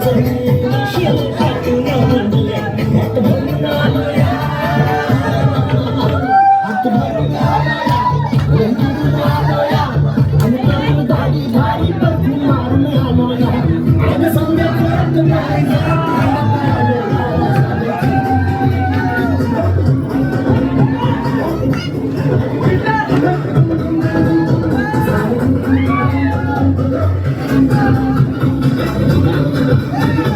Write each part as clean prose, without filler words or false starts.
Thank you.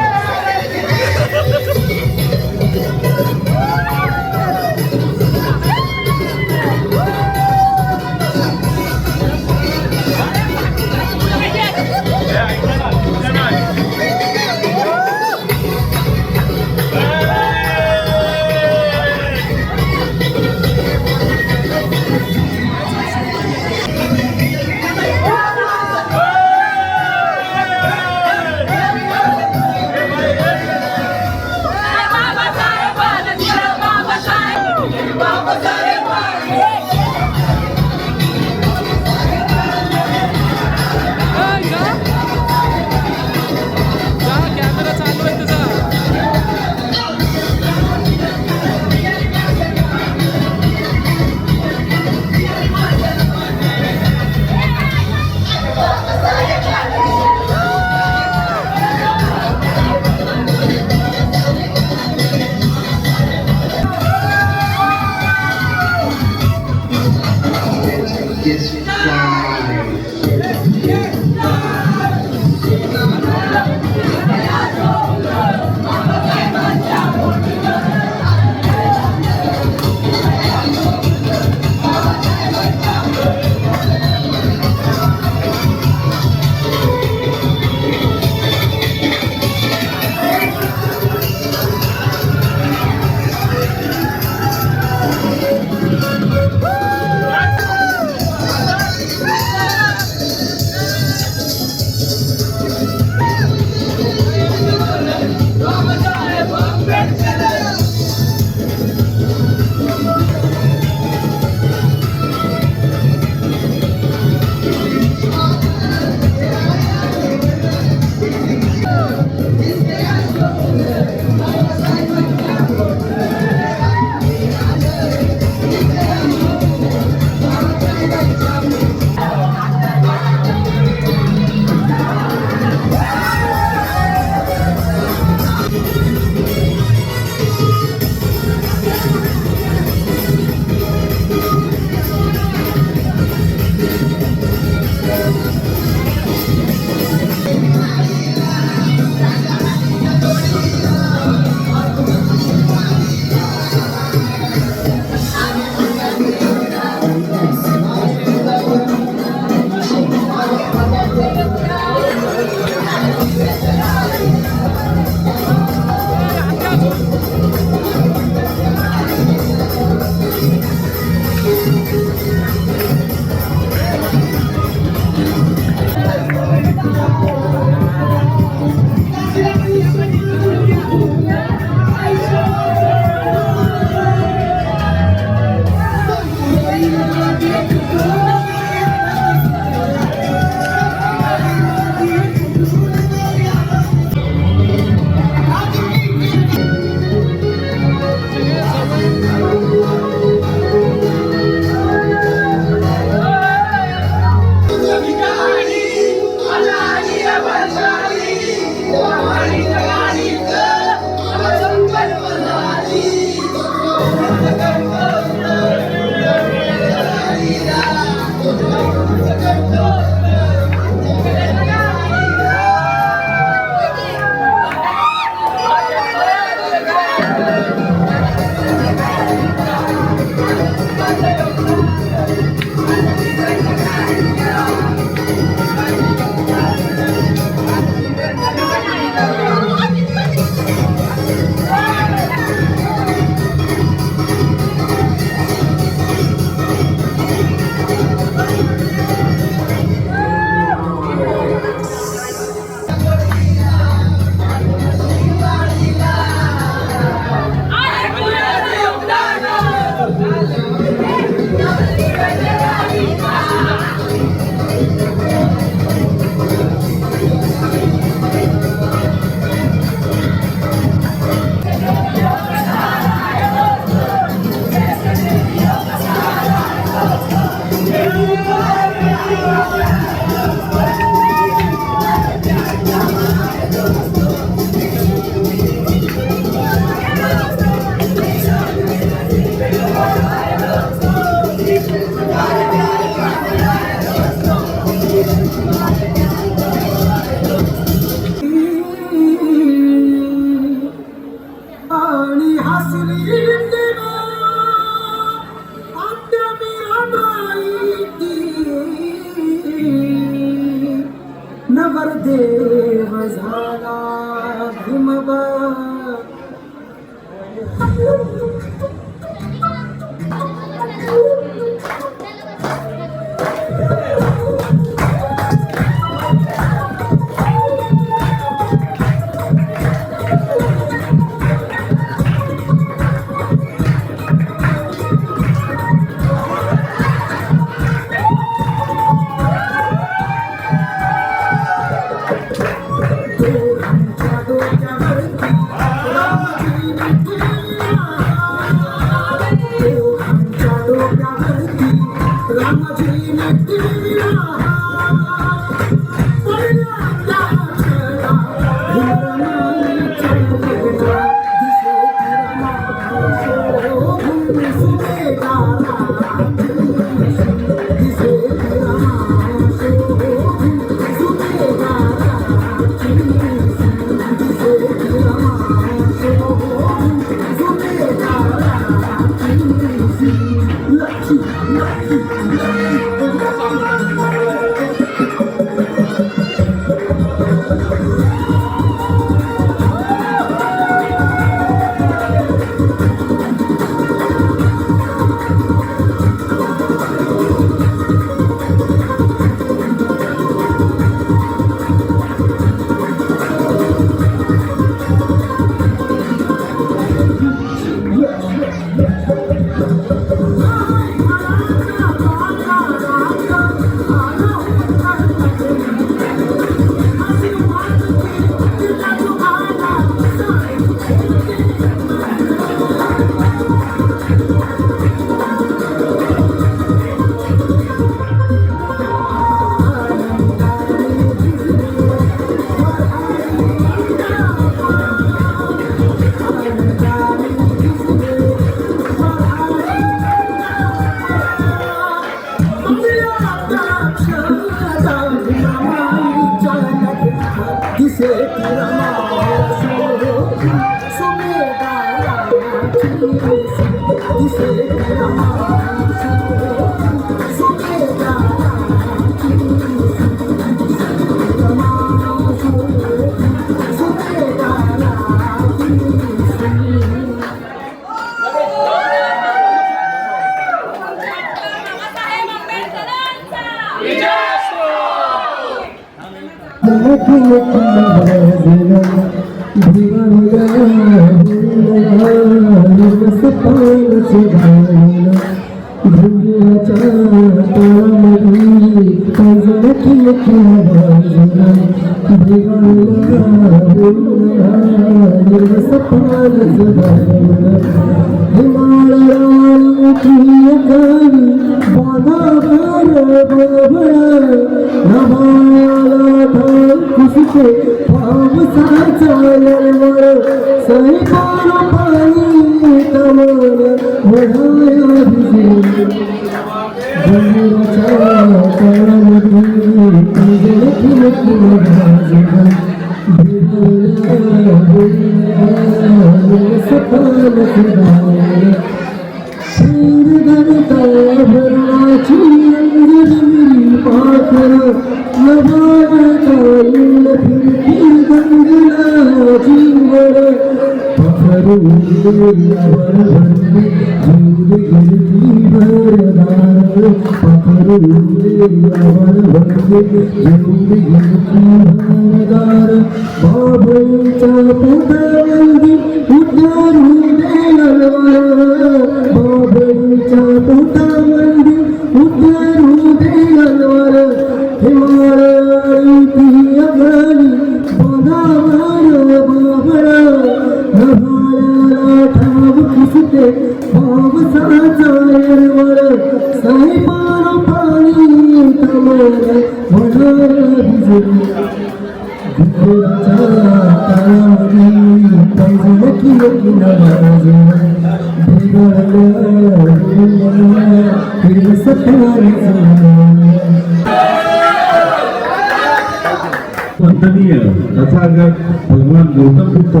वंदनीय तथागत भगवान गौतम बुद्ध,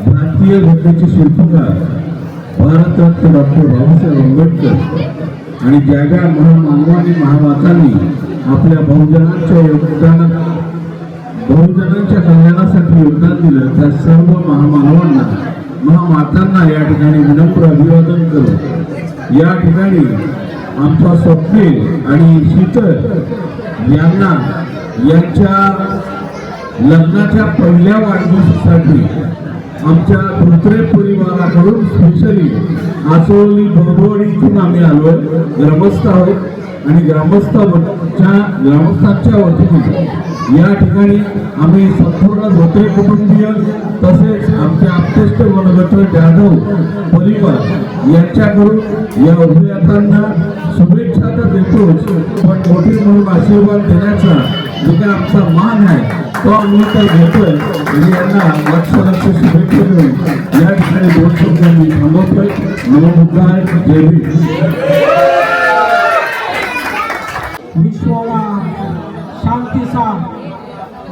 भारतीय घटनेचे शिल्पकार भारतरत्न डॉक्टर बाबासाहेब आंबेडकर आणि ज्या ज्या महामानवांनी महामातांनी आपल्या बहुजनांच्या कल्याणासाठी योगदान दिलं, त्या सर्व महामानवांना महामातांना या ठिकाणी विनम्र अभिवादन करू। या ठिकाणी आमचा स्वप्नील आणि शीतल यांना यांच्या लग्नाच्या पहिल्या वाढदिवसासाठी आमच्या धोत्रे परिवाराकडून स्पेशली आसोली बोधवाडी इथून आम्ही आलोय, ग्रामस्थ आहोत आणि ग्रामस्थांच्या वतीने या ठिकाणी आम्ही संपूर्ण धोत्रे कुटुंबीय तसेच आमचे आप्तेष्ट वनगट जाधव परिवार यांच्याकडून या उभयतांना शुभेच्छा तर देतोच, पण मोठी म्हणून आशीर्वाद देण्याचा जो काही आमचा मान आहे तो आम्ही तर घेतोय आणि यांना लक्ष शुभेच्छा देऊन या ठिकाणी 2 शब्द मी थांबवतोय. नमो बुद्धाय, जय भीम. विश्वाला शांतीचा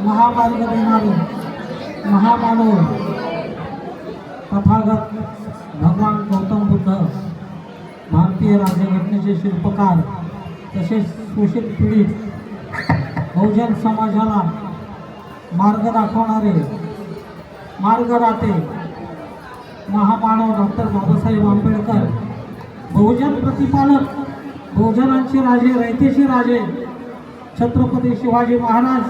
महामार्ग देणारे महामानव तथागत भगवान गौतम बुद्ध, भारतीय राज्यघटनेचे शिल्पकार तसेच शोषित पीडित बहुजन समाजाला मार्ग दाखवणारे मार्गराते महामानव डॉक्टर बाबासाहेब आंबेडकर, बहुजन प्रतिपालक, बहुजनांचे राजे, रयतेचे राजे छत्रपती शिवाजी महाराज,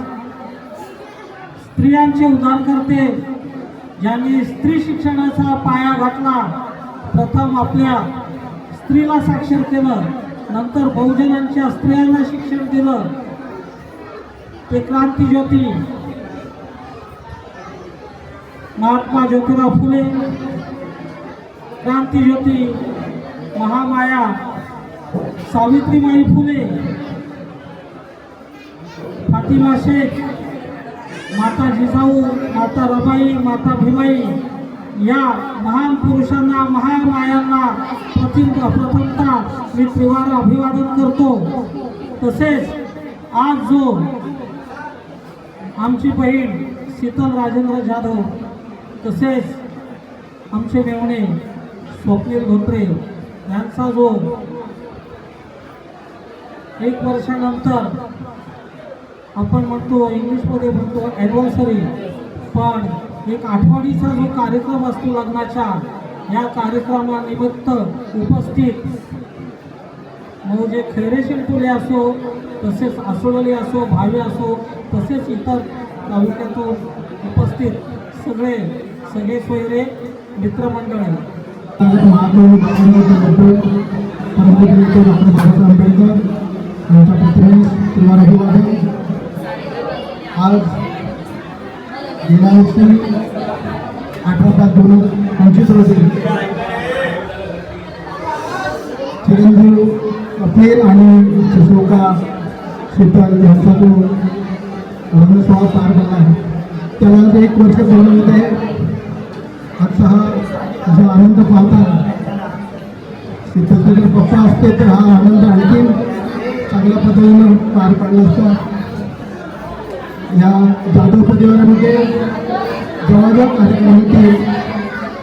स्त्रियांचे उद्धारकर्ते, ज्यांनी स्त्री शिक्षणाचा पाया घातला. प्रथम आपल्या स्त्रीला साक्षर केलं, नंतर बहुजनांच्या स्त्रियांना शिक्षण दिलं. ते क्रांतिज्योती महात्मा ज्योतिराव फुले, क्रांतिज्योती महामाया सावित्रीबाई फुले, फातिमा शेख, माता जिजाऊ, माता रबाई, माता भीमाई या महान पुरुषांना, महामायांना प्रथमतः मी त्रिवार अभिवादन करतो. तसेच आज जो आमची बहीण शीतल राजेंद्र जाधव, तसेच आमचे मेवणे स्वप्नील धोत्रे यांचा जो 1 वर्षानंतर आपण म्हणतो, इंग्लिशमध्ये म्हणतो ॲनिव्हर्सरी, पण एक आठवडीचा जो कार्यक्रम असतो लग्नाच्या, या कार्यक्रमानिमित्त उपस्थित म्हणजे खैरे शिंटोले असो, तसेच आसोळली असो, भावी असो, तसेच इतर तालुक्यातून उपस्थित सगळे सोयरे मित्रमंडळ आहे. आज गेल्या वर्षी 18/5/2025 रोजी चिरंजीव कपिल आणि सुशोका शीतल यांचा जो लग्नसोहळा पार पडला आहे, त्याला 1 वर्ष पूर्ण होत आहे. आजचा हा जो आनंद पाहता, शीतलचे जर पप्पा असते तर हा आनंद आणखी चांगल्या पद्धतीनं पार पाडला असता. या जाधव परिवारामध्ये जेव्हा कार्यक्रम होतील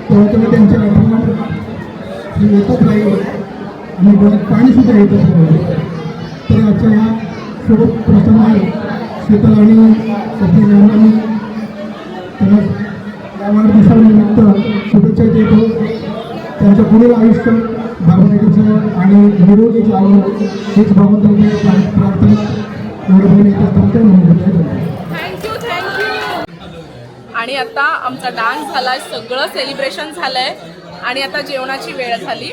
तेव्हा तुम्ही त्यांची आठवण येतच राहील आणि डोळ्यात पाणीसुद्धा येतच राहील. तर आजच्या या शुभ प्रसंगी शीतल आणि कपिल यांना मी त्यांना या वाढदिवसानिमित्त शुभेच्छा देतो. त्यांचं पुढील आयुष्य भावनेचं आणि निरोगी जावं हेच भगवंतांनी प्रार्थना थँक्यू. आणि आता आमचा डान्स झाला, सगळं सेलिब्रेशन झालंय आणि आता जेवणाची वेळ झाली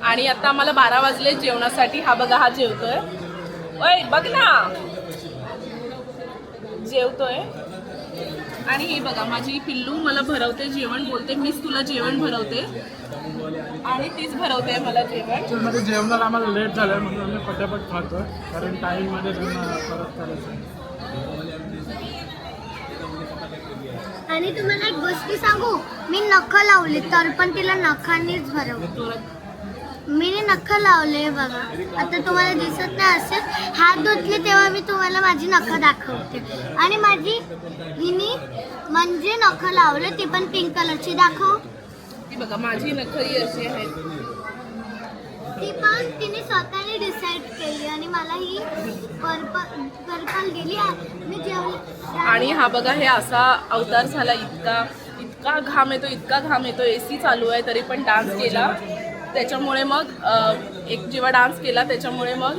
आणि आता आम्हाला 12 वाजले जेवणासाठी. हा बघा, हा जेवतोय. ओय बघ ना, जेवतोय. आणि ही बघा माझी पिल्लू मला भरवते जेवण, बोलते मीच तुला जेवण भरवते आणि तीच भरवते मला जेवण. जेवणाला आम्हाला लेट झालं म्हणून आम्ही पटापट खातो, कारण टाईममध्ये परत करायचं. आणि तुम्हाला एक गोष्टी सांगू, मी नखं लावली तर पण तिला नखांनीच भरवली. मी नखं लावले बघा, आता तुम्हाला दिसत नाही असेल. हात धुतले तेव्हा मी तुम्हाला माझी नखं दाखवते. आणि माझी हिनी म्हणजे नखं लावले, ती पण पिंक कलरची. दाखव. ती बघा माझी नखही अशी आहेत. ती पण तिने स्वतःने डिसाईड केली आणि मला ही पर्पल दिली. मी जेवले. आणि हा बघा, हे असा अवतार झाला. इतका घाम येतो, इतका घाम येतो. AC चालू आहे तरी पण डान्स केला. त्याच्यामुळे मग जेव्हा डान्स केला त्याच्यामुळे मग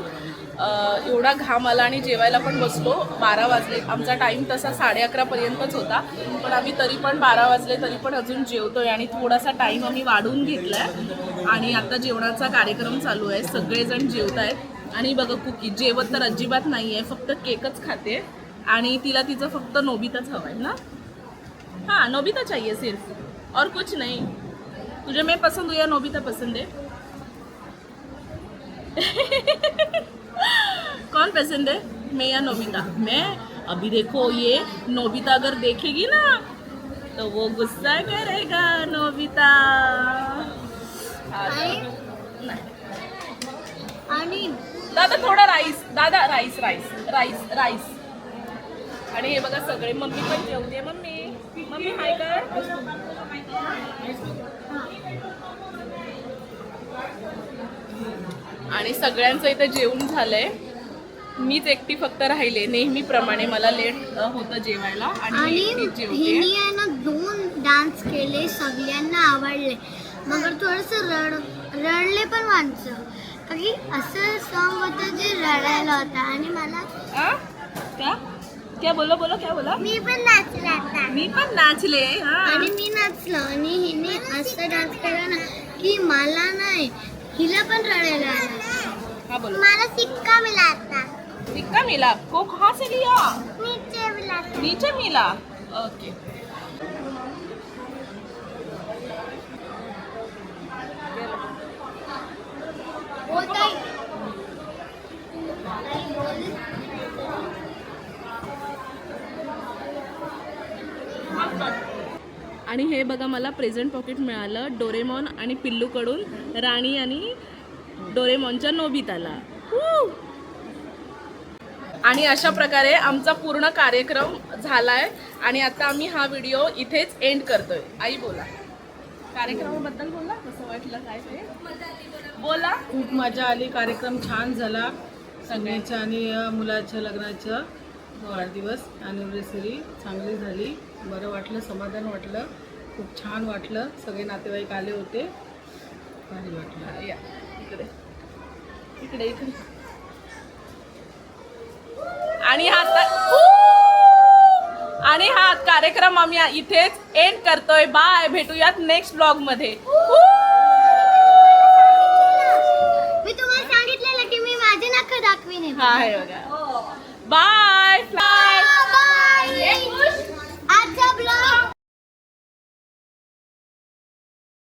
एवढा घाम आला आणि जेवायला पण बसलो. 12 वाजले. आमचा टाईम तसा 11:30 पर्यंतच होता, पण आम्ही तरी पण 12 वाजले तरी पण अजून जेवतोय आणि थोडासा टाईम आम्ही वाढवून घेतलाय आणि आता जेवणाचा कार्यक्रम चालू आहे. सगळेजण जेवत आहेत आणि बघा कुकी जेवत तर अजिबात नाही आहे, फक्त केकच खाते आणि तिला तिचं फक्त नोबिताच हवं आहे ना. हाँ नोबिता चाहिए सिर्फ और कुछ नहीं. तुझे मैं पसंद हूँ या नोबिता पसंद है? कौन पसंद है, मैं या नोबिता? मैं अभी देखो ये नोबिता अगर देखेगी ना तो वो गुस्सा करेगा नोबिता. नहीं. आणि दादा थोडा राईस, दादा राईस राईस राईस राईस. आणि हे बघा सगळे मम्मी पण जेवते. मम्मी मम्मी हाय कर. आणि सगळ्यांचं इथे जेवण झालंय. मीच एकटी फक्त राहिले. नेहमीप्रमाणे मला लेट होतं जेवायला आणि मी एकटीच जेवते. हिने आहे ना 2 डान्स केले, सगळ्यांना आवडले. मगर थोडंसं रडले पण माणसं, कारण असं सॉन्ग होतं जे रडायला होतं. आणि मला आ? क्या क्या बोलो बोलो क्या बोला? मी पण नाचले आता. मी पण नाचले. हा आणि मी नाचलो आणि हिने असं डान्स केला ना की मला नाही, हिला पण रडायला आलं. हा बोलो. मला सिक्का मिला आता. सिक्का मिला को कहाँ से लिया? नीचे मिला. नीचे मिला. ओके. आणि हे बघा मला प्रेझेंट पॉकेट मिळालं डोरेमॉन आणि पिल्लूकडून राणी आणि डोरेमॉनच्या नोबिताला. आणि अशा प्रकारे आमचा पूर्ण कार्यक्रम झालाय आणि आता आम्ही हा व्हिडिओ इथेच एंड करतोय. आई बोला, कार्यक्रमाबद्दल बोला, कसं वाटलं काय ते बोला. खूप मजा आली. कार्यक्रम छान झाला सगळ्यांच्या आणि मुलाच्या लग्नाचं वाढदिवस ॲनिव्हर्सरी चांगली झाली. बरं वाटलं, समाधान वाटलं, खूप छान वाटलं. सगळे नातेवाईक आले होते, भारी वाटलं. या इकडे इकडे इकडे. आणि हा कार्यक्रम आम्ही इथेच एंड करतोय. बाय, भेटूयात नेक्स्ट ब्लॉग मध्ये. मी तुम्हाला सांगितलेलं की मी माझे नख दाखवीन. हा आहे बघा. बाय.